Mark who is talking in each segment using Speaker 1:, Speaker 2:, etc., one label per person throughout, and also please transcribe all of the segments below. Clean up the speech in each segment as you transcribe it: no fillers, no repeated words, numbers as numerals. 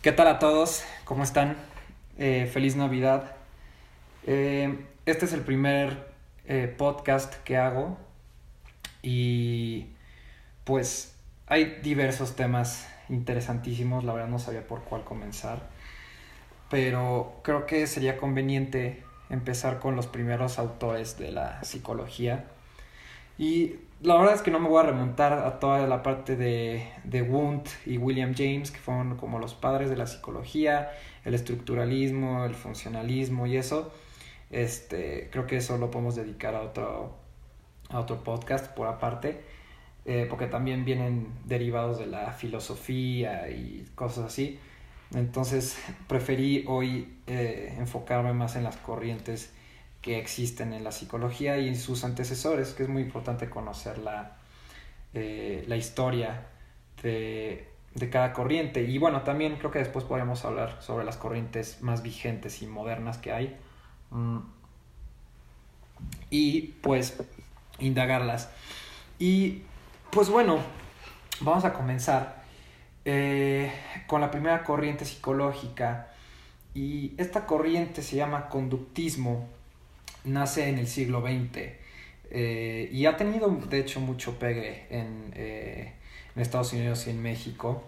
Speaker 1: ¿Qué tal a todos? ¿Cómo están? Feliz Navidad. Este es el primer podcast que hago y pues hay diversos temas interesantísimos. La verdad no sabía por cuál comenzar, pero creo que sería conveniente empezar con los primeros autores de la psicología. Y la verdad es que no me voy a remontar a toda la parte de Wundt y William James, que fueron como los padres de la psicología, el estructuralismo, el funcionalismo y eso. Creo que eso lo podemos dedicar a otro podcast por aparte, porque también vienen derivados de la filosofía y cosas así. Entonces preferí hoy enfocarme más en las corrientes que existen en la psicología y en sus antecesores, que es muy importante conocer la historia de cada corriente. Y bueno, también creo que después podremos hablar sobre las corrientes más vigentes y modernas que hay. Y pues indagarlas. Y pues bueno, vamos a comenzar con la primera corriente psicológica. Y esta corriente se llama conductismo. Nace en el siglo XX y ha tenido de hecho mucho pegue en Estados Unidos y en México.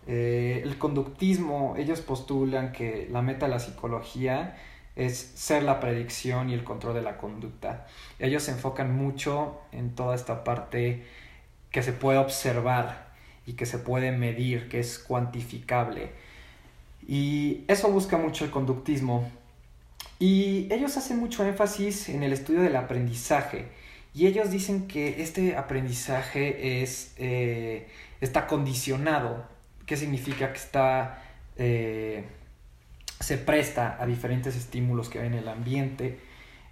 Speaker 1: El conductismo, ellos postulan que la meta de la psicología es ser la predicción y el control de la conducta. Ellos se enfocan mucho en toda esta parte que se puede observar y que se puede medir, que es cuantificable. Y eso busca mucho el conductismo. Y ellos hacen mucho énfasis en el estudio del aprendizaje. Y ellos dicen que este aprendizaje está condicionado. ¿Qué significa? Que se presta a diferentes estímulos que hay en el ambiente.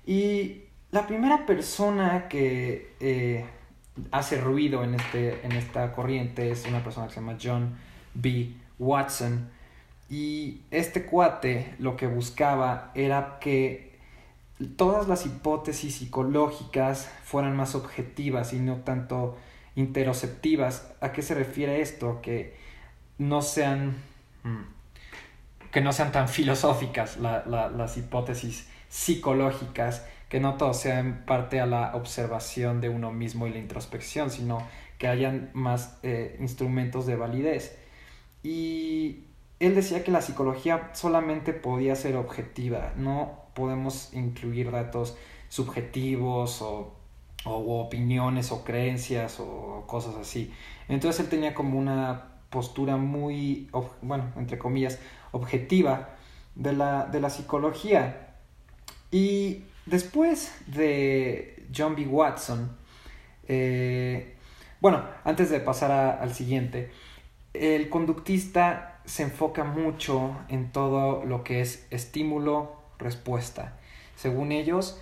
Speaker 1: Y la primera persona que hace ruido en esta corriente es una persona que se llama John B. Watson. Y este cuate lo que buscaba era que todas las hipótesis psicológicas fueran más objetivas y no tanto interoceptivas. ¿A qué se refiere esto? No sean, que no sean tan filosóficas las hipótesis psicológicas, que no todo sea en parte a la observación de uno mismo y la introspección, sino que hayan más instrumentos de validez. Y él decía que la psicología solamente podía ser objetiva, no podemos incluir datos subjetivos o opiniones o creencias o cosas así. Entonces él tenía como una postura muy, bueno, entre comillas, objetiva de la psicología. Y después de John B. Watson, bueno, antes de pasar al siguiente, el conductista se enfoca mucho en todo lo que es estímulo-respuesta. Según ellos,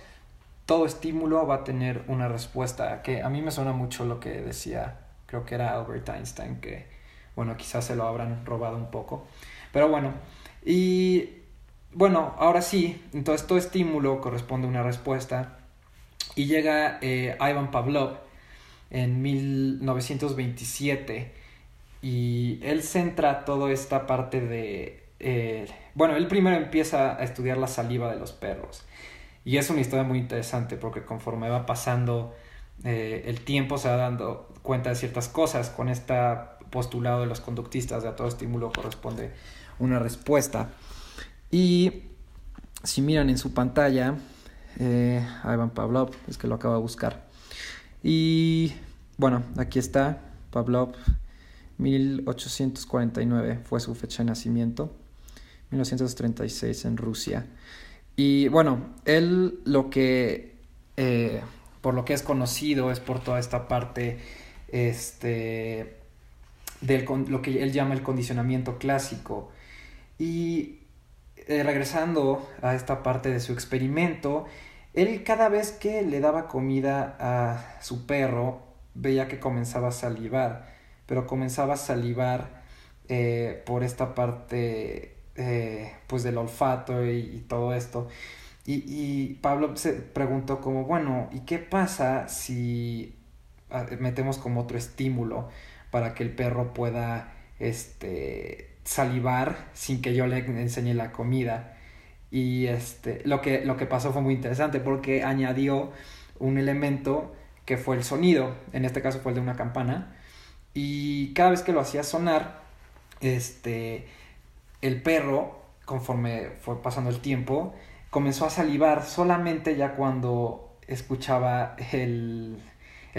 Speaker 1: todo estímulo va a tener una respuesta, que a mí me suena mucho lo que decía, creo que era Albert Einstein, que bueno, quizás se lo habrán robado un poco. Pero bueno, y bueno, ahora sí, entonces todo estímulo corresponde a una respuesta. Y llega Ivan Pavlov en 1927 y él centra toda esta parte bueno, él primero empieza a estudiar la saliva de los perros. Y es una historia muy interesante porque conforme va pasando el tiempo se va dando cuenta de ciertas cosas. Con este postulado de los conductistas, de a todo estímulo corresponde una respuesta. Y si miran en su pantalla, Ivan Pavlov, es que lo acabo de buscar. Y bueno, aquí está Pavlov. 1849 fue su fecha de nacimiento, 1936 en Rusia. Y bueno, él por lo que es conocido es por toda esta parte lo que él llama el condicionamiento clásico. Y regresando a esta parte de su experimento, él cada vez que le daba comida a su perro, veía que comenzaba a salivar, pero comenzaba a salivar por esta parte pues del olfato y todo esto. Y Pablo se preguntó como, bueno, ¿y qué pasa si metemos como otro estímulo para que el perro pueda salivar sin que yo le enseñe la comida. Y lo que pasó fue muy interesante porque añadió un elemento que fue el sonido, en este caso fue el de una campana, y cada vez que lo hacía sonar, el perro, conforme fue pasando el tiempo, comenzó a salivar solamente ya cuando escuchaba el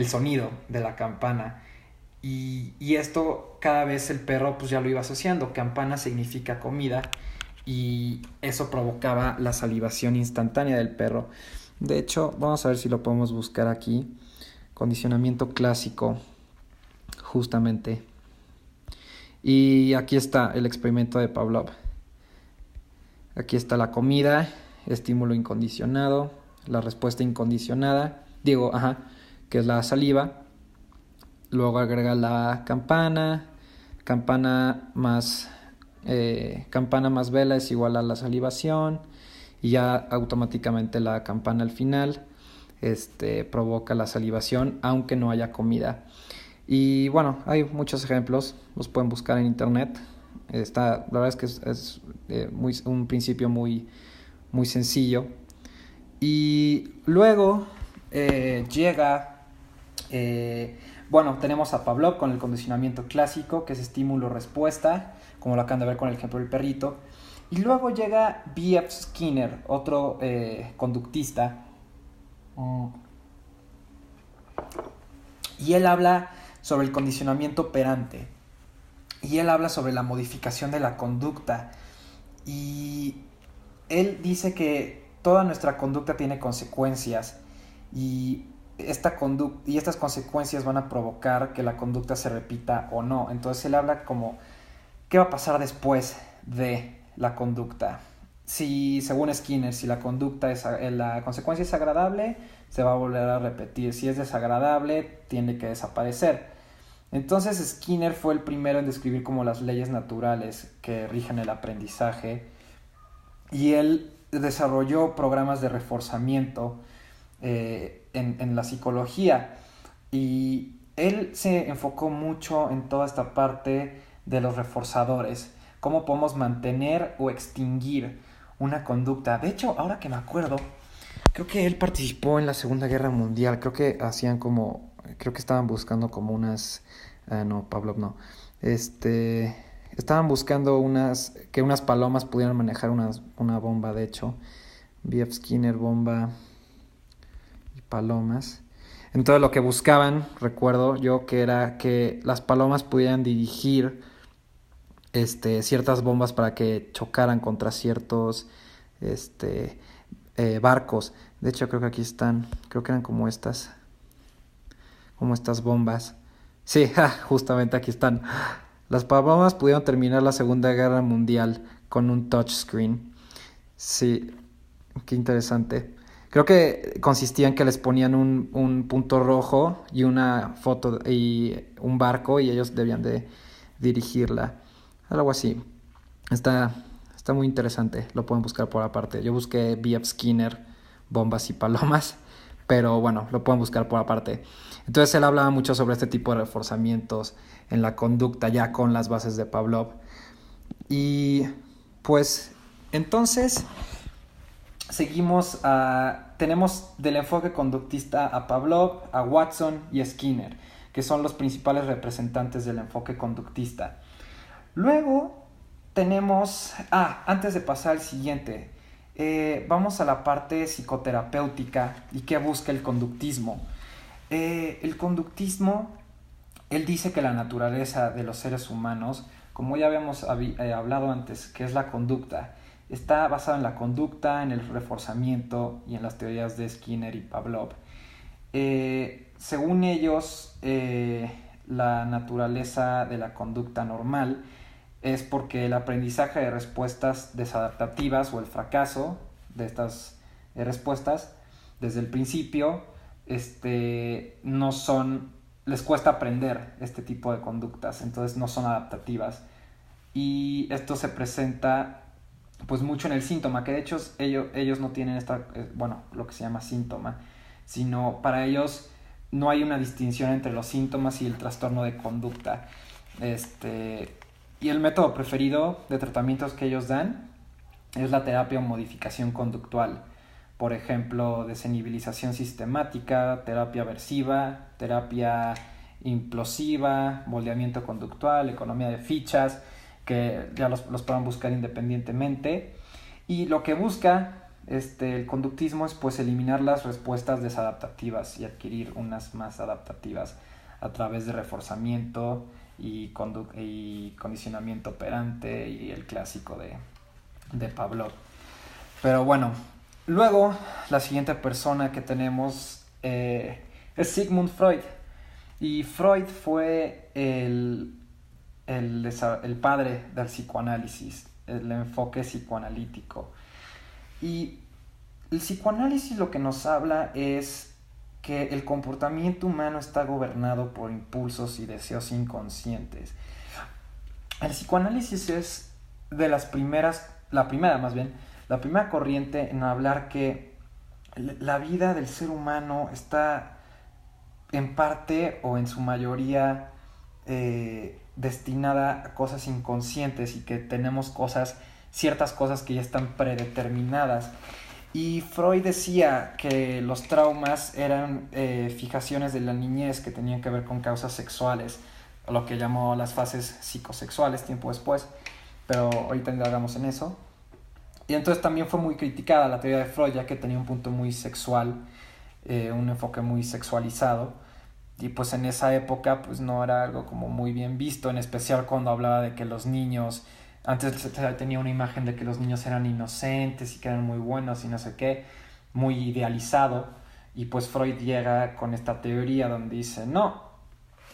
Speaker 1: sonido de la campana. Y esto cada vez el perro pues ya lo iba asociando. Campana significa comida y eso provocaba la salivación instantánea del perro. De hecho, vamos a ver si lo podemos buscar aquí. Condicionamiento clásico, justamente. Y aquí está el experimento de Pavlov. Aquí está la comida, estímulo incondicionado, la respuesta incondicionada, que es la saliva. Luego agrega la campana más vela es igual a la salivación, y ya automáticamente la campana al final provoca la salivación aunque no haya comida. Y bueno, hay muchos ejemplos, los pueden buscar en internet. La verdad es que es un principio muy, muy sencillo. Y luego tenemos a Pavlov con el condicionamiento clásico, que es estímulo-respuesta, como lo acaban de ver con el ejemplo del perrito. Y luego llega B.F. Skinner, otro conductista. Y él habla sobre el condicionamiento operante. Y él habla sobre la modificación de la conducta. Y él dice que toda nuestra conducta tiene consecuencias. Y estas consecuencias van a provocar que la conducta se repita o no. Entonces él habla como ¿qué va a pasar después de la conducta? Según Skinner, si la consecuencia es agradable, se va a volver a repetir. Si es desagradable, tiene que desaparecer. Entonces Skinner fue el primero en describir como las leyes naturales que rigen el aprendizaje, y él desarrolló programas de reforzamiento en la psicología, y él se enfocó mucho en toda esta parte de los reforzadores, cómo podemos mantener o extinguir una conducta. De hecho, ahora que me acuerdo, creo que él participó en la Segunda Guerra Mundial. Creo que estaban buscando como unas... no, Pavlov no. Estaban buscando que unas palomas pudieran manejar una bomba, de hecho. B.F. Skinner, bomba y palomas. Entonces lo que buscaban, recuerdo yo, que era que las palomas pudieran dirigir ciertas bombas para que chocaran contra ciertos barcos. De hecho, creo que aquí están, creo que eran como estas bombas. Sí, justamente aquí están. Las palomas pudieron terminar la Segunda Guerra Mundial con un touchscreen. Sí, qué interesante. Creo que consistía en que les ponían un punto rojo y una foto y un barco, y ellos debían de dirigirla. Algo así. Está muy interesante. Lo pueden buscar por aparte. Yo busqué B.F. Skinner, bombas y palomas, pero bueno, lo pueden buscar por aparte. Entonces él hablaba mucho sobre este tipo de reforzamientos en la conducta, ya con las bases de Pavlov. Y pues entonces tenemos del enfoque conductista a Pavlov, a Watson y a Skinner, que son los principales representantes del enfoque conductista. Luego tenemos... antes de pasar al siguiente, vamos a la parte psicoterapéutica y qué busca el conductismo. El conductismo, él dice que la naturaleza de los seres humanos, como ya habíamos hablado antes, que es la conducta, está basado en la conducta, en el reforzamiento y en las teorías de Skinner y Pavlov. Según ellos, la naturaleza de la conducta normal es porque el aprendizaje de respuestas desadaptativas o el fracaso de estas respuestas desde el principio les cuesta aprender este tipo de conductas, entonces no son adaptativas, y esto se presenta pues mucho en el síntoma, que de hecho ellos no tienen lo que se llama síntoma, sino para ellos no hay una distinción entre los síntomas y el trastorno de conducta. Y el método preferido de tratamientos que ellos dan es la terapia o modificación conductual. Por ejemplo, desensibilización sistemática, terapia aversiva, terapia implosiva, moldeamiento conductual, economía de fichas, que ya los puedan buscar independientemente. Y lo que busca el conductismo es pues eliminar las respuestas desadaptativas y adquirir unas más adaptativas a través de reforzamiento y condicionamiento operante y el clásico de Pavlov. Pero bueno, luego la siguiente persona que tenemos es Sigmund Freud. Y Freud fue el padre del psicoanálisis, el enfoque psicoanalítico. Y el psicoanálisis lo que nos habla es que el comportamiento humano está gobernado por impulsos y deseos inconscientes. El psicoanálisis es de las primeras, la primera corriente en hablar que la vida del ser humano está en parte o en su mayoría destinada a cosas inconscientes y que tenemos ciertas cosas que ya están predeterminadas. Y Freud decía que los traumas eran fijaciones de la niñez que tenían que ver con causas sexuales, lo que llamó las fases psicosexuales tiempo después, pero ahorita indagamos en eso. Y entonces también fue muy criticada la teoría de Freud, ya que tenía un punto muy sexual, un enfoque muy sexualizado, y pues en esa época pues no era algo como muy bien visto, en especial cuando hablaba de que los niños, antes se tenía una imagen de que los niños eran inocentes y que eran muy buenos y no sé qué, muy idealizado, y pues Freud llega con esta teoría donde dice, no,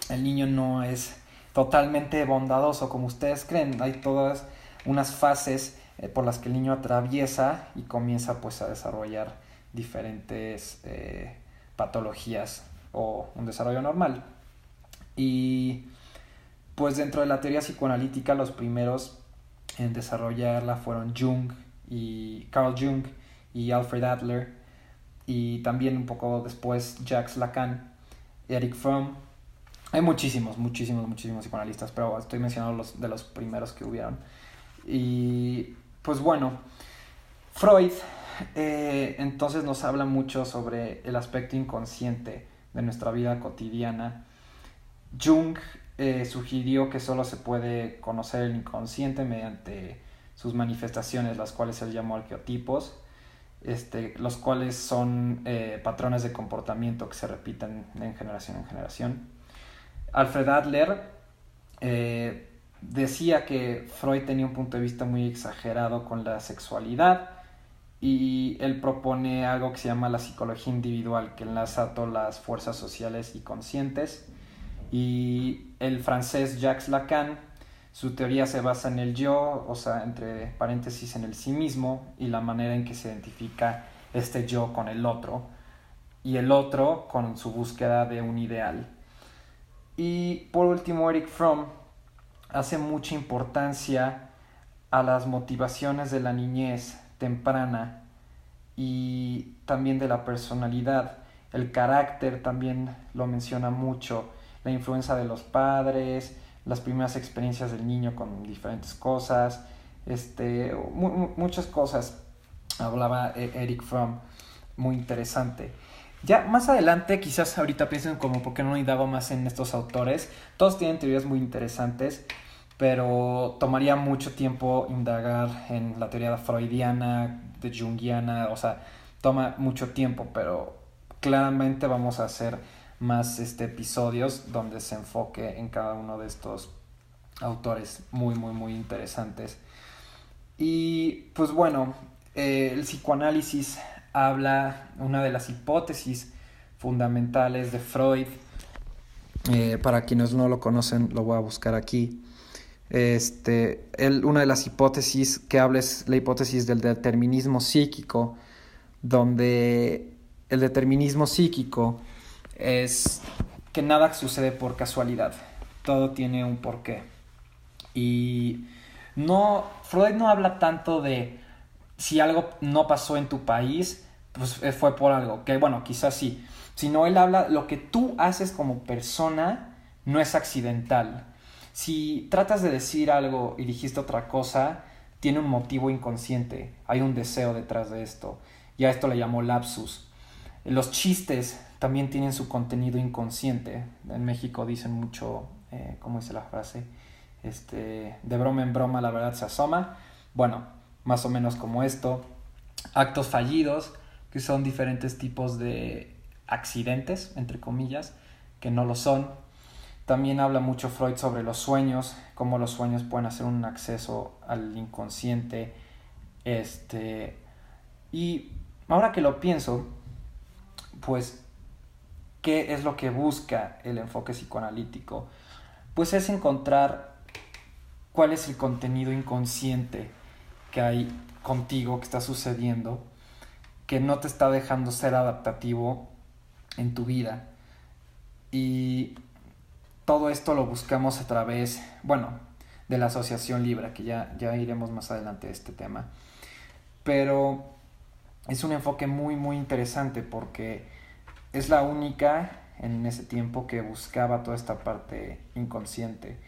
Speaker 1: el niño no es totalmente bondadoso como ustedes creen, hay todas unas fases por las que el niño atraviesa y comienza pues a desarrollar diferentes patologías o un desarrollo normal. Y pues dentro de la teoría psicoanalítica los primeros en desarrollarla fueron Carl Jung y Alfred Adler, y también un poco después Jacques Lacan, Erich Fromm. Hay muchísimos psicoanalistas, pero estoy mencionando los primeros que hubieron. Y pues bueno, Freud entonces nos habla mucho sobre el aspecto inconsciente de nuestra vida cotidiana. Jung sugirió que solo se puede conocer el inconsciente mediante sus manifestaciones, las cuales él llamó arqueotipos, los cuales son patrones de comportamiento que se repiten de generación en generación. Alfred Adler decía que Freud tenía un punto de vista muy exagerado con la sexualidad, y él propone algo que se llama la psicología individual, que enlaza todas las fuerzas sociales y conscientes. Y el francés Jacques Lacan, su teoría se basa en el yo, o sea, entre paréntesis en el sí mismo, y la manera en que se identifica este yo con el otro, y el otro con su búsqueda de un ideal. Y por último, Erich Fromm hace mucha importancia a las motivaciones de la niñez temprana y también de la personalidad. El carácter también lo menciona mucho, la influencia de los padres, las primeras experiencias del niño con diferentes cosas, muchas cosas hablaba Erich Fromm, muy interesante. Ya más adelante, quizás ahorita piensen como por qué no indago más en estos autores. Todos tienen teorías muy interesantes, pero tomaría mucho tiempo indagar en la teoría freudiana, de junguiana, o sea, toma mucho tiempo, pero claramente vamos a hacer más episodios donde se enfoque en cada uno de estos autores muy interesantes. Y pues bueno, el psicoanálisis habla, una de las hipótesis fundamentales de Freud, para quienes no lo conocen lo voy a buscar aquí. Una de las hipótesis que habla es la hipótesis del determinismo psíquico, donde el determinismo psíquico es que nada sucede por casualidad, todo tiene un porqué. Y Freud no habla tanto de si algo no pasó en tu país, pues fue por algo, que bueno, quizás sí, sino él habla lo que tú haces como persona no es accidental, Si tratas de decir algo y dijiste otra cosa, tiene un motivo inconsciente, hay un deseo detrás de esto, y a esto le llamó lapsus. Los chistes también tienen su contenido inconsciente. En México dicen mucho, ¿cómo dice la frase? De broma en broma la verdad se asoma. Bueno, más o menos como esto. Actos fallidos, que son diferentes tipos de accidentes, entre comillas, que no lo son. También habla mucho Freud sobre los sueños, cómo los sueños pueden hacer un acceso al inconsciente. Y ahora que lo pienso, pues, ¿qué es lo que busca el enfoque psicoanalítico? Pues es encontrar cuál es el contenido inconsciente que hay contigo, que está sucediendo, que no te está dejando ser adaptativo en tu vida. Y todo esto lo buscamos a través, de la asociación libre, que ya iremos más adelante a este tema. Pero es un enfoque muy, muy interesante porque es la única en ese tiempo que buscaba toda esta parte inconsciente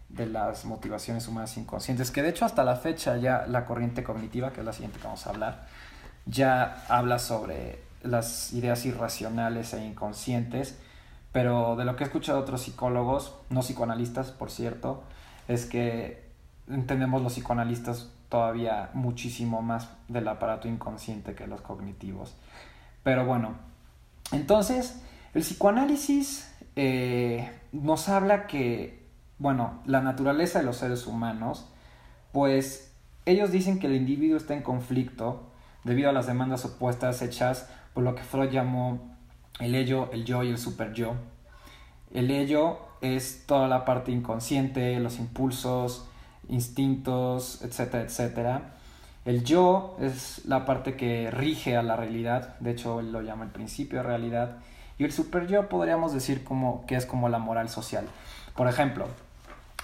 Speaker 1: de las motivaciones humanas inconscientes, que de hecho hasta la fecha ya la corriente cognitiva, que es la siguiente que vamos a hablar, ya habla sobre las ideas irracionales e inconscientes, pero de lo que he escuchado de otros psicólogos, no psicoanalistas por cierto, es que entendemos los psicoanalistas todavía muchísimo más del aparato inconsciente que los cognitivos. Pero bueno, entonces el psicoanálisis nos habla que, la naturaleza de los seres humanos, pues ellos dicen que el individuo está en conflicto debido a las demandas opuestas hechas por lo que Freud llamó el ello, el yo y el superyo. El ello es toda la parte inconsciente, los impulsos, instintos, etcétera, etcétera. El yo es la parte que rige a la realidad, de hecho él lo llama el principio de realidad, y el superyo podríamos decir que es como la moral social. Por ejemplo,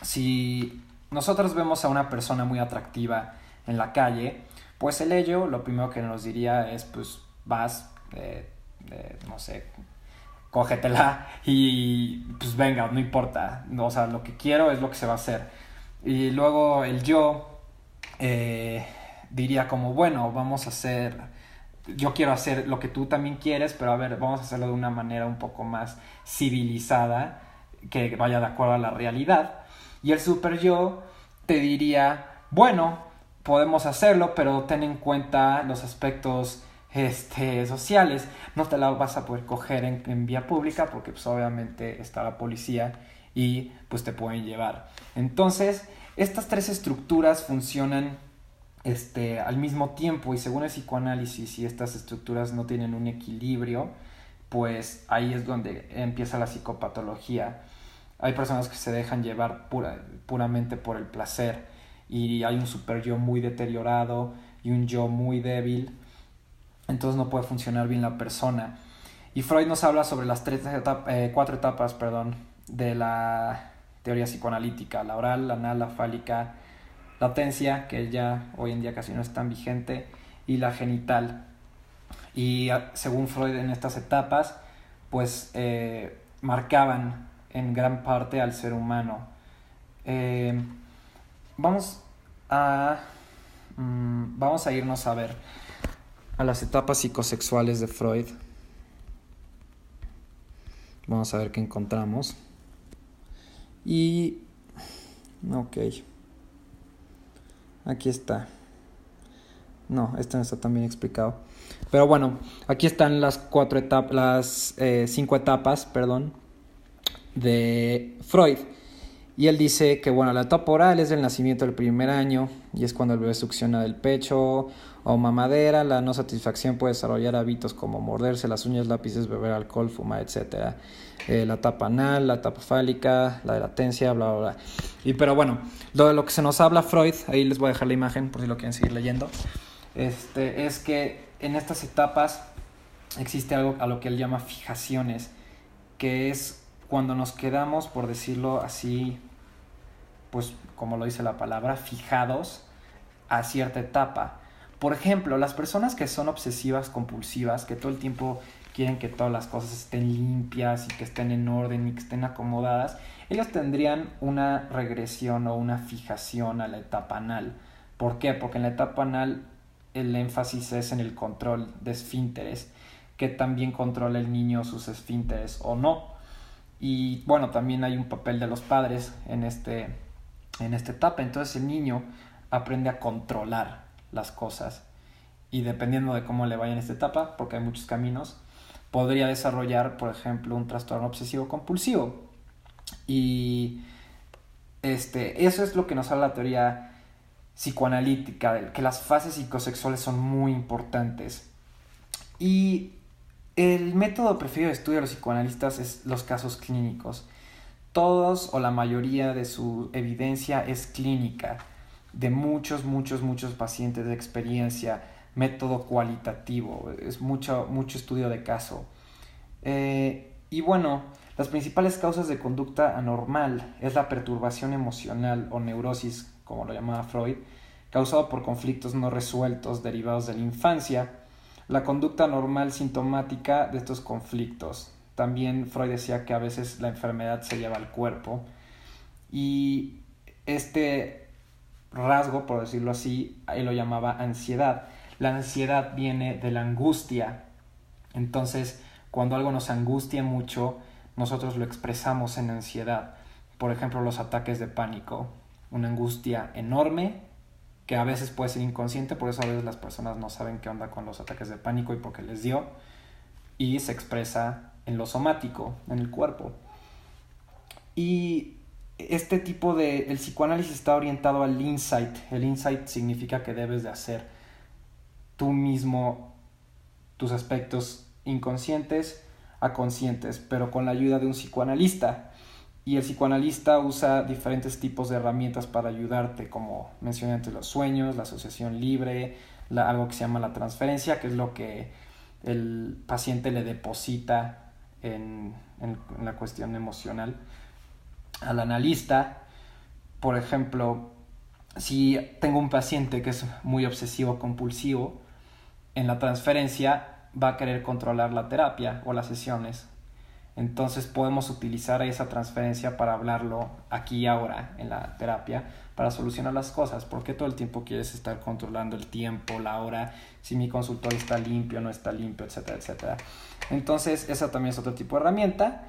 Speaker 1: si nosotros vemos a una persona muy atractiva en la calle, pues el ello lo primero que nos diría es, pues vas, no sé, cógetela y pues venga, no importa, o sea, lo que quiero es lo que se va a hacer. Y luego el yo diría como, vamos a hacer, yo quiero hacer lo que tú también quieres, pero a ver, vamos a hacerlo de una manera un poco más civilizada, que vaya de acuerdo a la realidad. Y el super yo te diría, podemos hacerlo, pero ten en cuenta los aspectos sociales. No te la vas a poder coger en vía pública porque pues obviamente está la policía y pues te pueden llevar. Entonces, estas tres estructuras funcionan al mismo tiempo, y según el psicoanálisis, si estas estructuras no tienen un equilibrio, pues ahí es donde empieza la psicopatología. Hay personas que se dejan llevar puramente por el placer, y hay un super yo muy deteriorado y un yo muy débil, entonces no puede funcionar bien la persona. Y Freud nos habla sobre las cuatro etapas de la teoría psicoanalítica: la oral, la anal, la fálica, latencia, que ya hoy en día casi no es tan vigente, y la genital. Y según Freud, en estas etapas pues marcaban en gran parte al ser humano. Vamos a irnos a ver a las etapas psicosexuales de Freud. Vamos a ver qué encontramos. Y ok, aquí está. No, esto no está tan bien explicado. Pero bueno, aquí están las 5 etapas, de Freud. Y él dice que la etapa oral es del nacimiento del primer año, y es cuando el bebé succiona del pecho o mamadera. La no satisfacción puede desarrollar hábitos como morderse las uñas, lápices, beber alcohol, fumar, etc. La etapa anal, la etapa fálica, la de latencia, bla, bla, bla. Pero lo que se nos habla Freud, ahí les voy a dejar la imagen por si lo quieren seguir leyendo, es que en estas etapas existe algo a lo que él llama fijaciones, que es cuando nos quedamos, por decirlo así, pues como lo dice la palabra, fijados a cierta etapa. Por ejemplo, las personas que son obsesivas compulsivas, que todo el tiempo quieren que todas las cosas estén limpias y que estén en orden y que estén acomodadas, ellos tendrían una regresión o una fijación a la etapa anal. ¿Por qué? Porque en la etapa anal el énfasis es en el control de esfínteres, que también controla el niño sus esfínteres o no. Y bueno, también hay un papel de los padres en esta etapa. Entonces el niño aprende a controlar las cosas y dependiendo de cómo le vaya en esta etapa, porque hay muchos caminos, podría desarrollar, por ejemplo, un trastorno obsesivo compulsivo. Y eso es lo que nos habla la teoría psicoanalítica, que las fases psicosexuales son muy importantes. Y el método preferido de estudio de los psicoanalistas es los casos clínicos. Todos o la mayoría de su evidencia es clínica, de muchos pacientes de experiencia, método cualitativo, es mucho estudio de caso. Y bueno, las principales causas de conducta anormal es la perturbación emocional o neurosis, como lo llamaba Freud, causado por conflictos no resueltos derivados de la infancia, la conducta anormal sintomática de estos conflictos. También Freud decía que a veces la enfermedad se lleva al cuerpo y este rasgo, por decirlo así, él lo llamaba ansiedad. La ansiedad viene de la angustia. Entonces, cuando algo nos angustia mucho, nosotros lo expresamos en ansiedad. Por ejemplo, los ataques de pánico. Una angustia enorme que a veces puede ser inconsciente, por eso a veces las personas no saben qué onda con los ataques de pánico y por qué les dio. Y se expresa en lo somático, en el cuerpo. Y este tipo de... El psicoanálisis está orientado al insight. El insight significa que debes de hacer tú mismo tus aspectos inconscientes a conscientes, pero con la ayuda de un psicoanalista. Y el psicoanalista usa diferentes tipos de herramientas para ayudarte, como mencioné antes, los sueños, la asociación libre, algo que se llama la transferencia, que es lo que el paciente le deposita en la cuestión emocional al analista. Por ejemplo, si tengo un paciente que es muy obsesivo compulsivo, en la transferencia va a querer controlar la terapia o las sesiones. Entonces podemos utilizar esa transferencia para hablarlo aquí y ahora en la terapia para solucionar las cosas. ¿Por qué todo el tiempo quieres estar controlando el tiempo, la hora, si mi consultorio está limpio o no está limpio, etcétera, etcétera? Entonces esa también es otro tipo de herramienta.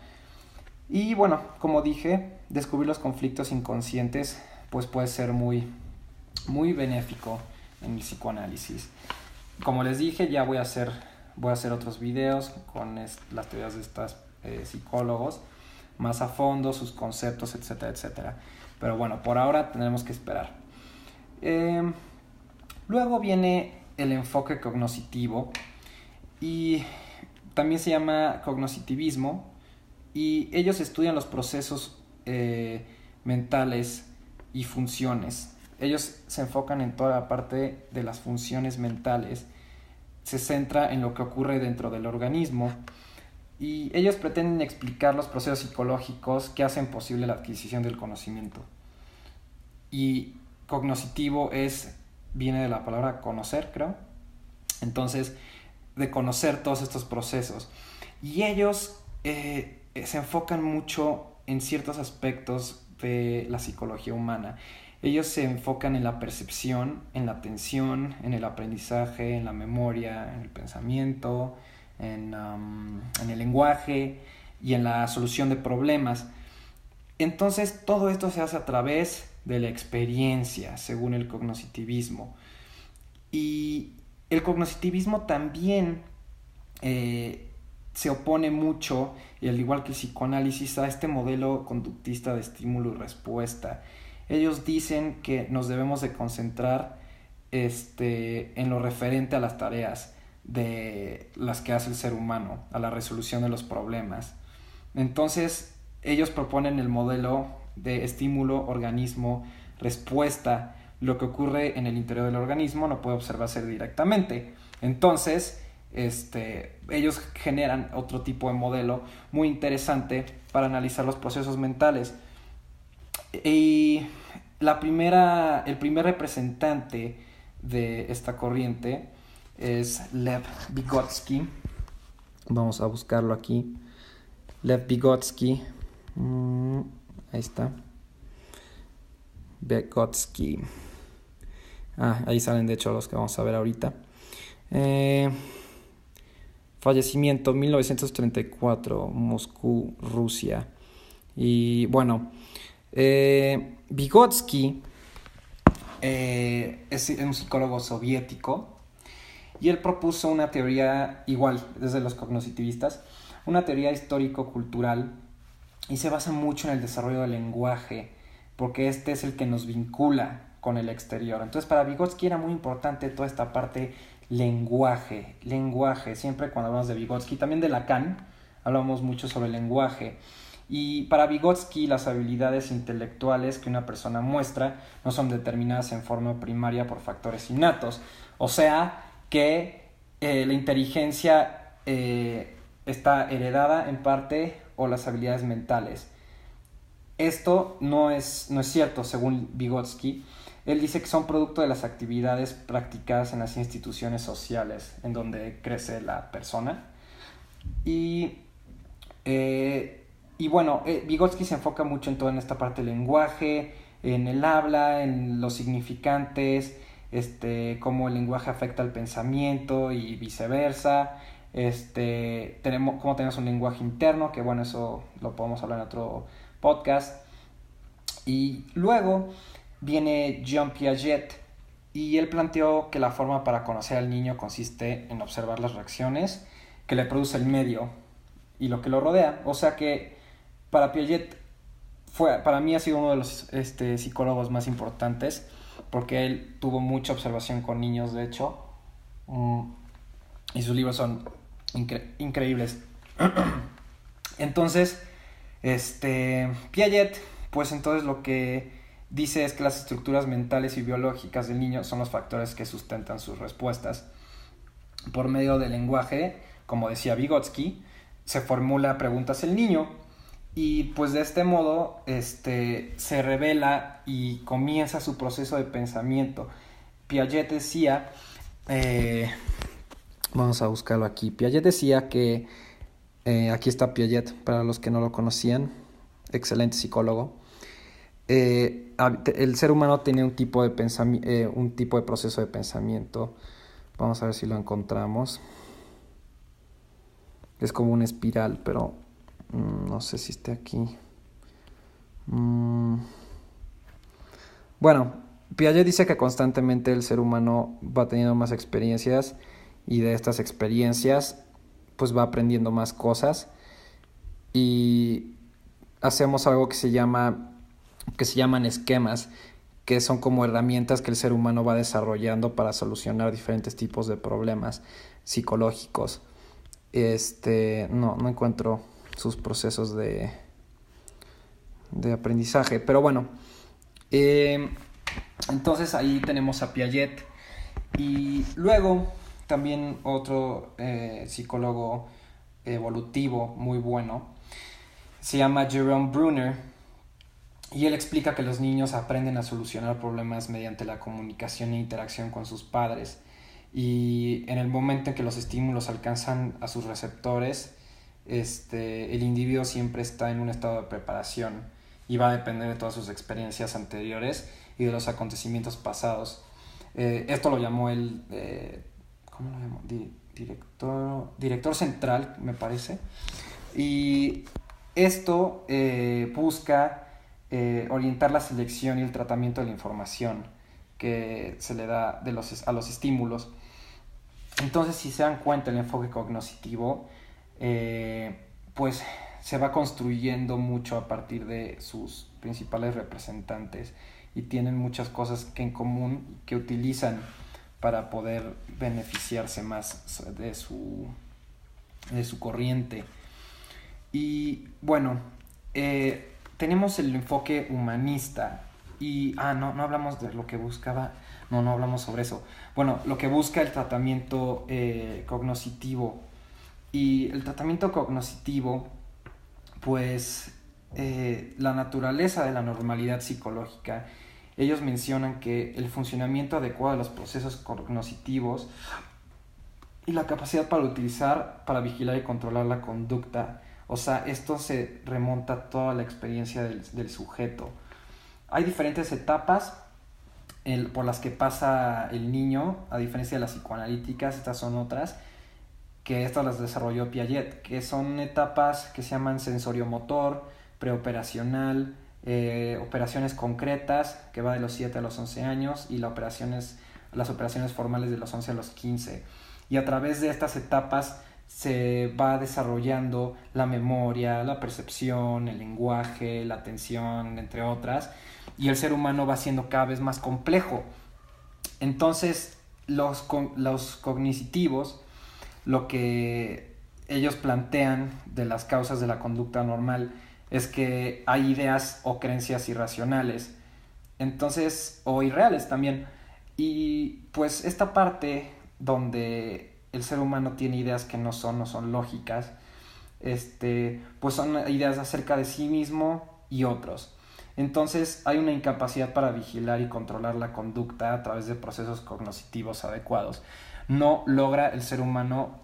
Speaker 1: Y bueno, como dije, descubrir los conflictos inconscientes pues puede ser muy benéfico en el psicoanálisis. Como les dije, ya voy a hacer otros videos con las teorías de estos psicólogos más a fondo, sus conceptos, etcétera, etcétera. Pero bueno, por ahora tendremos que esperar. Luego viene el enfoque cognoscitivo y también se llama cognoscitivismo y ellos estudian los procesos mentales y funciones. Ellos se enfocan en toda la parte de las funciones mentales, se centra en lo que ocurre dentro del organismo y ellos pretenden explicar los procesos psicológicos que hacen posible la adquisición del conocimiento. Y cognoscitivo viene de la palabra conocer, creo. Entonces, de conocer todos estos procesos. Y ellos se enfocan mucho en ciertos aspectos de la psicología humana. Ellos se enfocan en la percepción, en la atención, en el aprendizaje, en la memoria, en el pensamiento, en el lenguaje y en la solución de problemas. Entonces todo esto se hace a través de la experiencia, según el cognoscitivismo. Y el cognoscitivismo también se opone mucho, y al igual que el psicoanálisis, a este modelo conductista de estímulo y respuesta. Ellos dicen que nos debemos de concentrar en lo referente a las tareas de las que hace el ser humano, a la resolución de los problemas. Entonces, ellos proponen el modelo de estímulo, organismo, respuesta. Lo que ocurre en el interior del organismo no puede observarse directamente. Entonces, ellos generan otro tipo de modelo muy interesante para analizar los procesos mentales. Y el primer representante de esta corriente es Lev Vygotsky. Vamos a buscarlo aquí. Lev Vygotsky. Ahí está. Vygotsky. Ahí salen de hecho los que vamos a ver ahorita. Fallecimiento 1934, Moscú, Rusia. Y bueno, Vygotsky es un psicólogo soviético y él propuso una teoría igual desde los cognoscitivistas, una teoría histórico-cultural, y se basa mucho en el desarrollo del lenguaje, porque este es el que nos vincula con el exterior. Entonces para Vygotsky era muy importante toda esta parte lenguaje, siempre cuando hablamos de Vygotsky, también de Lacan, hablamos mucho sobre el lenguaje. Y para Vygotsky las habilidades intelectuales que una persona muestra no son determinadas en forma primaria por factores innatos. O sea que la inteligencia está heredada en parte, o las habilidades mentales. Esto no es cierto según Vygotsky. Él dice que son producto de las actividades practicadas en las instituciones sociales en donde crece la persona. Y bueno, Vygotsky se enfoca mucho en toda esta parte del lenguaje, en el habla, en los significantes, cómo el lenguaje afecta al pensamiento y viceversa. Cómo tenemos un lenguaje interno, que bueno, eso lo podemos hablar en otro podcast. Y luego viene Jean Piaget, y él planteó que la forma para conocer al niño consiste en observar las reacciones que le produce el medio y lo que lo rodea. O sea que para Piaget para mí ha sido uno de los psicólogos más importantes, porque él tuvo mucha observación con niños, de hecho, y sus libros son increíbles. Entonces, Piaget, pues entonces lo que dice es que las estructuras mentales y biológicas del niño son los factores que sustentan sus respuestas. Por medio del lenguaje, como decía Vygotsky, se formula preguntas el niño, y pues de este modo se revela y comienza su proceso de pensamiento. Piaget decía, vamos a buscarlo aquí. Piaget decía que, aquí está Piaget, para los que no lo conocían, excelente psicólogo. El ser humano tiene un tipo de proceso de pensamiento. Vamos a ver si lo encontramos. Es como una espiral, pero no sé si esté aquí. Bueno, Piaget dice que constantemente el ser humano va teniendo más experiencias, y de estas experiencias pues va aprendiendo más cosas, y hacemos algo que se llaman esquemas, que son como herramientas que el ser humano va desarrollando para solucionar diferentes tipos de problemas psicológicos. No encuentro sus procesos de aprendizaje, pero bueno, entonces ahí tenemos a Piaget. Y luego también otro psicólogo evolutivo muy bueno se llama Jerome Bruner, y él explica que los niños aprenden a solucionar problemas mediante la comunicación e interacción con sus padres, y en el momento en que los estímulos alcanzan a sus receptores, el individuo siempre está en un estado de preparación y va a depender de todas sus experiencias anteriores y de los acontecimientos pasados. Esto lo llamó el ¿cómo lo llamó? Director central, me parece. Y esto busca orientar la selección y el tratamiento de la información que se le da a los estímulos. Entonces, si se dan cuenta, el enfoque cognoscitivo pues se va construyendo mucho a partir de sus principales representantes, y tienen muchas cosas que en común que utilizan para poder beneficiarse más de su corriente. Y bueno, tenemos el enfoque humanista, y no hablamos de lo que buscaba, no hablamos sobre eso. Bueno, lo que busca el tratamiento cognoscitivo. Y el tratamiento cognoscitivo, pues la naturaleza de la normalidad psicológica, ellos mencionan que el funcionamiento adecuado de los procesos cognoscitivos y la capacidad para utilizar, para vigilar y controlar la conducta. O sea, esto se remonta a toda la experiencia del sujeto. Hay diferentes etapas por las que pasa el niño, a diferencia de las psicoanalíticas. Estas son otras, que estas las desarrolló Piaget, que son etapas que se llaman sensoriomotor, preoperacional, operaciones concretas, que va de los 7 a los 11 años, y las operaciones formales de los 11 a los 15. Y a través de estas etapas se va desarrollando la memoria, la percepción, el lenguaje, la atención, entre otras, y el ser humano va siendo cada vez más complejo. Entonces, los cognitivos, lo que ellos plantean de las causas de la conducta normal es que hay ideas o creencias irracionales, entonces, o irreales también. Y pues esta parte donde el ser humano tiene ideas que no son lógicas, pues son ideas acerca de sí mismo y otros. Entonces hay una incapacidad para vigilar y controlar la conducta a través de procesos cognitivos adecuados. No logra el ser humano,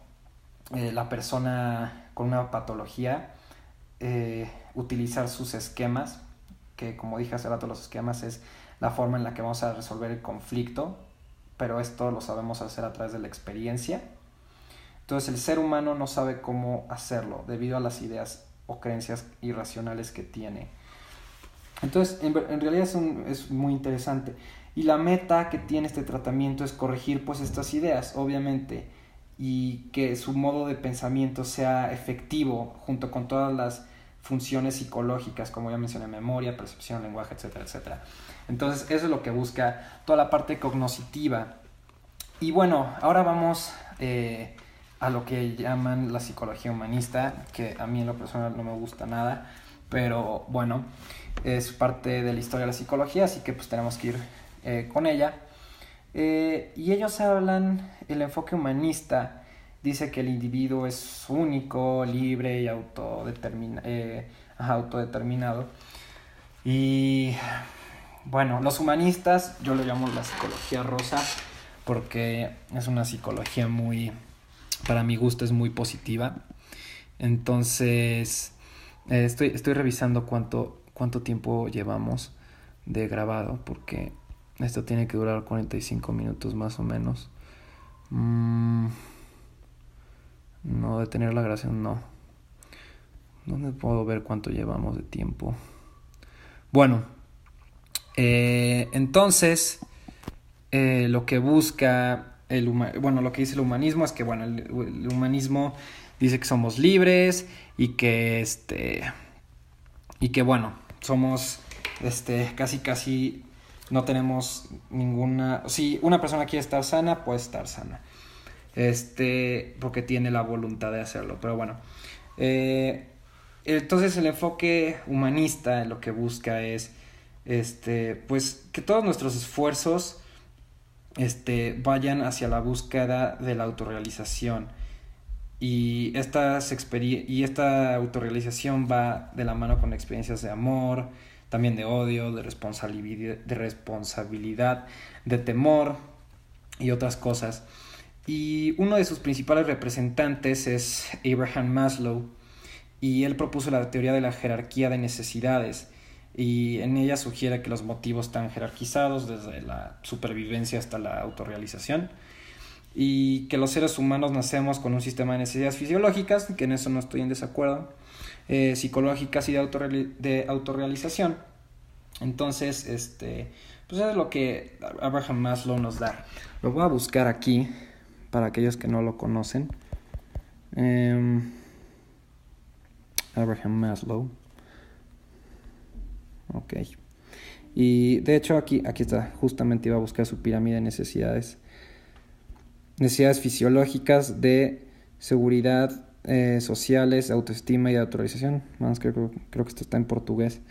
Speaker 1: la persona con una patología, utilizar sus esquemas, que como dije hace rato, los esquemas es la forma en la que vamos a resolver el conflicto, pero esto lo sabemos hacer a través de la experiencia. Entonces el ser humano no sabe cómo hacerlo debido a las ideas o creencias irracionales que tiene. Entonces en realidad es muy interesante, y la meta que tiene este tratamiento es corregir pues estas ideas, obviamente, y que su modo de pensamiento sea efectivo junto con todas las funciones psicológicas, como ya mencioné, memoria, percepción, lenguaje, etcétera, etcétera. Entonces eso es lo que busca toda la parte cognitiva. Y bueno, ahora vamos a lo que llaman la psicología humanista, que a mí en lo personal no me gusta nada, pero bueno, es parte de la historia de la psicología, así que pues tenemos que ir con ella. Y ellos hablan, el enfoque humanista dice que el individuo es único, libre y autodeterminado. Y bueno, los humanistas, yo lo llamo la psicología rosa, porque es una psicología muy, para mi gusto, es muy positiva. Entonces, estoy revisando cuánto tiempo llevamos de grabado, porque esto tiene que durar 45 minutos más o menos. No, detener la grabación no. ¿Dónde puedo ver cuánto llevamos de tiempo? Bueno, entonces lo que busca lo que dice el humanismo es que bueno, el humanismo dice que somos libres y que bueno, somos casi no tenemos ninguna. Si una persona quiere estar sana, puede estar sana, porque tiene la voluntad de hacerlo. Pero bueno, entonces el enfoque humanista lo que busca es pues que todos nuestros esfuerzos vayan hacia la búsqueda de la autorrealización, y esta autorrealización va de la mano con experiencias de amor, también de odio, de responsabilidad, de temor y otras cosas. Y uno de sus principales representantes es Abraham Maslow, y él propuso la teoría de la jerarquía de necesidades, y en ella sugiere que los motivos están jerarquizados desde la supervivencia hasta la autorrealización, y que los seres humanos nacemos con un sistema de necesidades fisiológicas, que en eso no estoy en desacuerdo, psicológicas y de autorrealización. Entonces, pues es lo que Abraham Maslow nos da. Lo voy a buscar aquí para aquellos que no lo conocen. Abraham Maslow. Ok. Y de hecho aquí está, justamente iba a buscar su pirámide de necesidades. Necesidades fisiológicas, de seguridad, sociales, autoestima y de autorización. Más creo que esto está en portugués,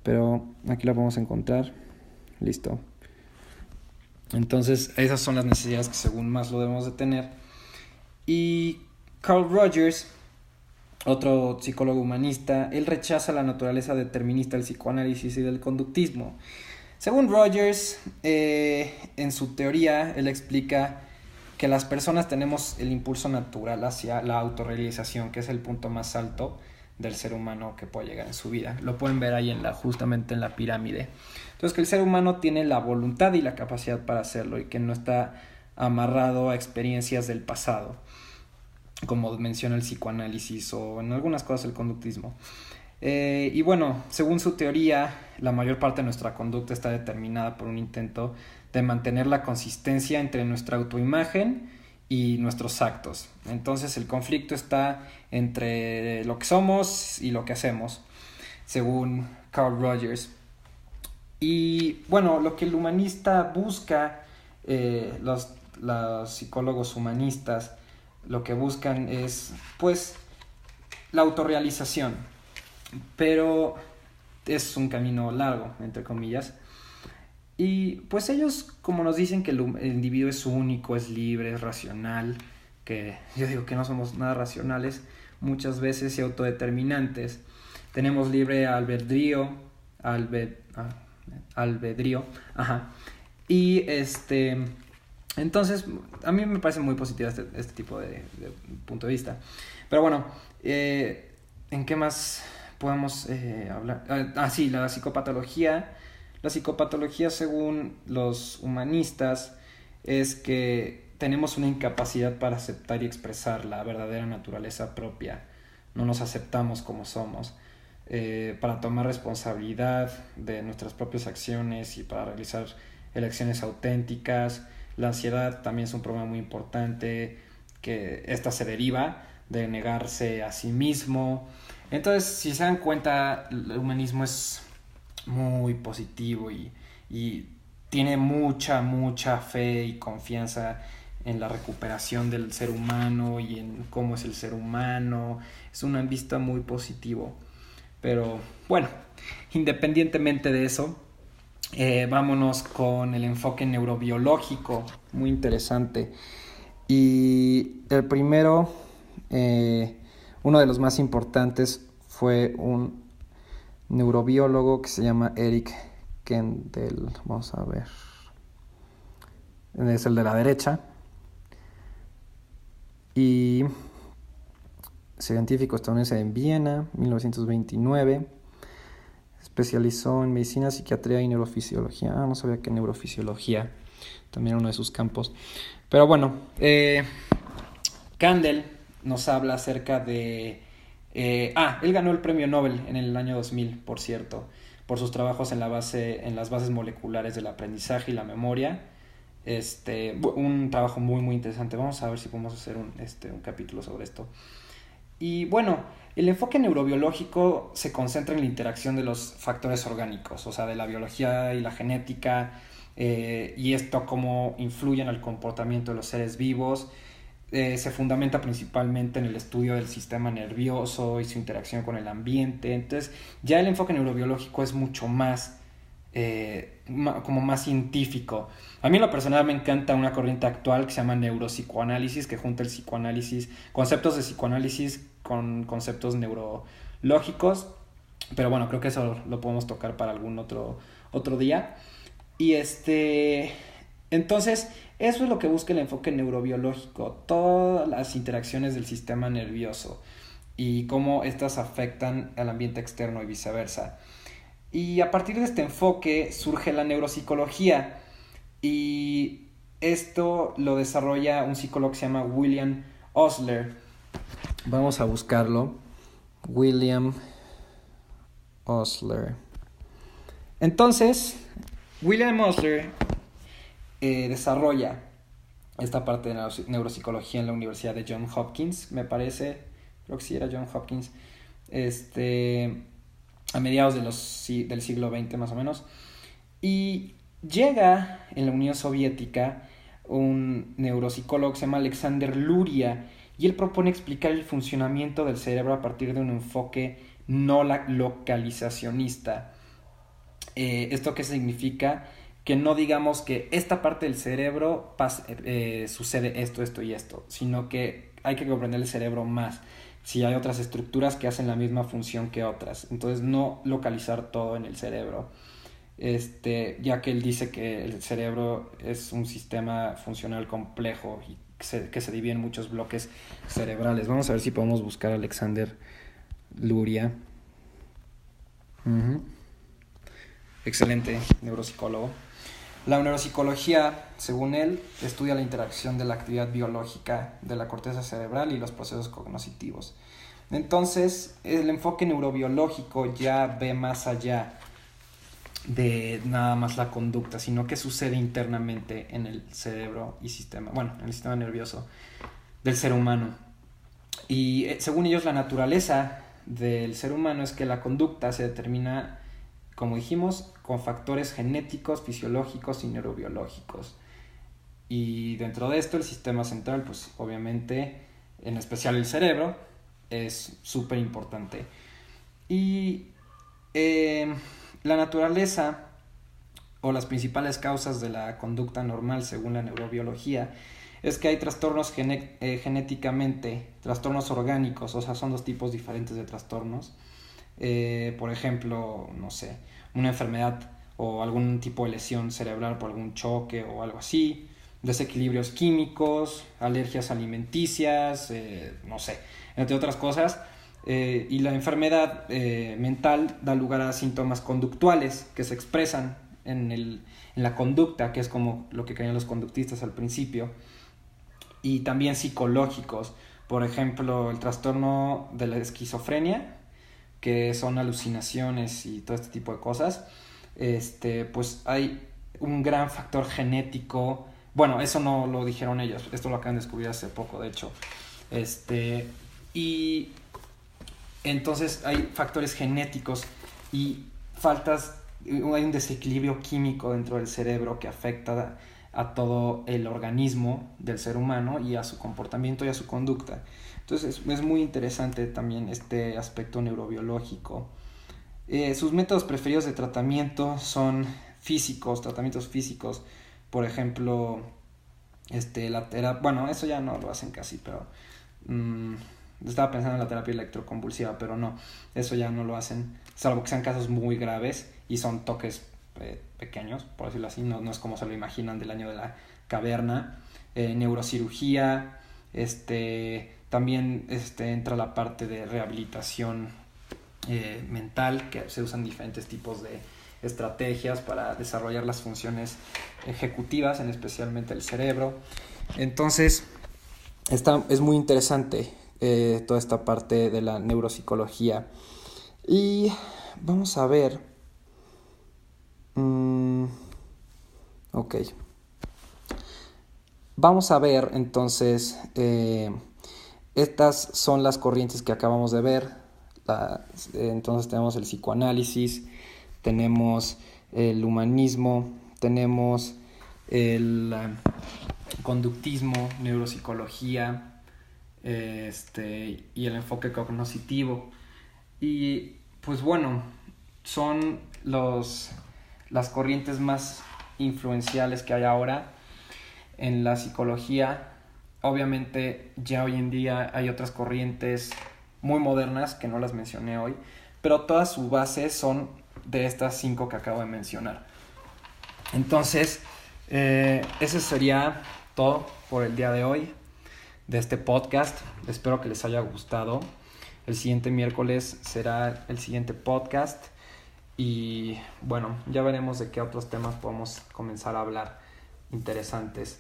Speaker 1: pero aquí la vamos a encontrar. Listo. Entonces esas son las necesidades que según Maslow debemos de tener. Y Carl Rogers, otro psicólogo humanista, él rechaza la naturaleza determinista del psicoanálisis y del conductismo. Según Rogers, en su teoría, él explica que las personas tenemos el impulso natural hacia la autorrealización, que es el punto más alto del ser humano que puede llegar en su vida. Lo pueden ver ahí justamente en la pirámide. Entonces, que el ser humano tiene la voluntad y la capacidad para hacerlo y que no está amarrado a experiencias del pasado, como menciona el psicoanálisis o en algunas cosas el conductismo. Y bueno, según su teoría, la mayor parte de nuestra conducta está determinada por un intento de mantener la consistencia entre nuestra autoimagen y nuestros actos. Entonces el conflicto está entre lo que somos y lo que hacemos, según Carl Rogers. Y bueno, lo que el humanista busca, los psicólogos humanistas, lo que buscan es, pues, la autorrealización. Pero es un camino largo, entre comillas. Y pues ellos, como nos dicen que el individuo es único, es libre, es racional, que yo digo que no somos nada racionales muchas veces y autodeterminantes. Tenemos libre albedrío, ajá. Y entonces a mí me parece muy positivo este tipo de punto de vista. Pero bueno, ¿en qué más podemos hablar? Sí, la psicopatología. La psicopatología, según los humanistas, es que tenemos una incapacidad para aceptar y expresar la verdadera naturaleza propia. No nos aceptamos como somos. Para tomar responsabilidad de nuestras propias acciones y para realizar elecciones auténticas. La ansiedad también es un problema muy importante, que esta se deriva de negarse a sí mismo. Entonces, si se dan cuenta, el humanismo es muy positivo y tiene mucha fe y confianza en la recuperación del ser humano y en cómo es el ser humano. Es una vista muy positivo. Pero bueno, independientemente de eso, vámonos con el enfoque neurobiológico, muy interesante. Y el primero, uno de los más importantes, fue un neurobiólogo que se llama Eric Kandel. Vamos a ver. Es el de la derecha. Y científico estadounidense en Viena, 1929. Especializó en medicina, psiquiatría y neurofisiología. No sabía que neurofisiología también era uno de sus campos. Pero bueno, Kandel nos habla acerca de... él ganó el premio Nobel en el año 2000, por cierto, por sus trabajos en las bases moleculares del aprendizaje y la memoria. Un trabajo muy interesante. Vamos a ver si podemos hacer un capítulo sobre esto. Y bueno, el enfoque neurobiológico se concentra en la interacción de los factores orgánicos, o sea, de la biología y la genética, y esto cómo influyen al comportamiento de los seres vivos. Se fundamenta principalmente en el estudio del sistema nervioso y su interacción con el ambiente. Entonces, ya el enfoque neurobiológico es mucho más, como más científico. A mí en lo personal me encanta una corriente actual que se llama neuropsicoanálisis, que junta el psicoanálisis, conceptos de psicoanálisis con conceptos neurológicos. Pero bueno, creo que eso lo podemos tocar para algún otro día. Y entonces, eso es lo que busca el enfoque neurobiológico, todas las interacciones del sistema nervioso y cómo estas afectan al ambiente externo y viceversa. Y a partir de este enfoque surge la neuropsicología, y esto lo desarrolla un psicólogo que se llama William Osler. Vamos a buscarlo. William Osler. Entonces, William Osler desarrolla esta parte de la neuropsicología en la Universidad de Johns Hopkins, me parece, creo que sí era Johns Hopkins, a mediados del siglo XX más o menos. Y llega en la Unión Soviética un neuropsicólogo que se llama Alexander Luria, y él propone explicar el funcionamiento del cerebro a partir de un enfoque no localizacionista. ¿Esto qué significa? Que no digamos que esta parte del cerebro sucede esto y esto, sino que hay que comprender el cerebro más. Si hay otras estructuras que hacen la misma función que otras, entonces no localizar todo en el cerebro. ya que él dice que el cerebro es un sistema funcional complejo y que se divide en muchos bloques cerebrales. Vamos a ver si podemos buscar a Alexander Luria. Excelente neuropsicólogo. La neuropsicología, según él, estudia la interacción de la actividad biológica de la corteza cerebral y los procesos cognitivos. Entonces, el enfoque neurobiológico ya ve más allá de nada más la conducta, sino qué sucede internamente en el cerebro y en el sistema nervioso del ser humano. Y según ellos, la naturaleza del ser humano es que la conducta se determina, como dijimos, con factores genéticos, fisiológicos y neurobiológicos. Y dentro de esto, el sistema central, pues obviamente, en especial el cerebro, es súper importante. Y la naturaleza o las principales causas de la conducta normal, según la neurobiología, es que hay trastornos genéticamente, trastornos orgánicos, o sea, son dos tipos diferentes de trastornos. Por ejemplo, no sé, una enfermedad o algún tipo de lesión cerebral por algún choque o algo así, desequilibrios químicos, alergias alimenticias, no sé, entre otras cosas. Y la enfermedad mental da lugar a síntomas conductuales que se expresan en la conducta, que es como lo que creían los conductistas al principio, y también psicológicos, por ejemplo, el trastorno de la esquizofrenia, que son alucinaciones y todo este tipo de cosas. Pues hay un gran factor genético. Bueno, eso no lo dijeron ellos, esto lo acaban de descubrir hace poco, de hecho. Y entonces hay factores genéticos y hay un desequilibrio químico dentro del cerebro que afecta a todo el organismo del ser humano y a su comportamiento y a su conducta. Entonces es muy interesante también este aspecto neurobiológico. Sus métodos preferidos de tratamiento son tratamientos físicos. Por ejemplo, bueno, eso ya no lo hacen casi, pero estaba pensando en la terapia electroconvulsiva, pero no, eso ya no lo hacen, salvo que sean casos muy graves y son toques pequeños, por decirlo así, no es como se lo imaginan del año de la caverna. Neurocirugía, también entra la parte de rehabilitación mental, que se usan diferentes tipos de estrategias para desarrollar las funciones ejecutivas, especialmente el cerebro. Entonces, es muy interesante toda esta parte de la neuropsicología. Y vamos a ver. Ok. Vamos a ver entonces, estas son las corrientes que acabamos de ver. Entonces tenemos el psicoanálisis, tenemos el humanismo, tenemos el conductismo, neuropsicología, y el enfoque cognitivo. Y pues bueno, son las corrientes más influenciales que hay ahora en la psicología. Obviamente ya hoy en día hay otras corrientes muy modernas que no las mencioné hoy, pero todas sus bases son de estas 5 que acabo de mencionar. Entonces, eso sería todo por el día de hoy de este podcast. Espero que les haya gustado. El siguiente miércoles será el siguiente podcast y bueno, ya veremos de qué otros temas podemos comenzar a hablar interesantes.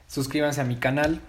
Speaker 1: Suscríbanse a mi canal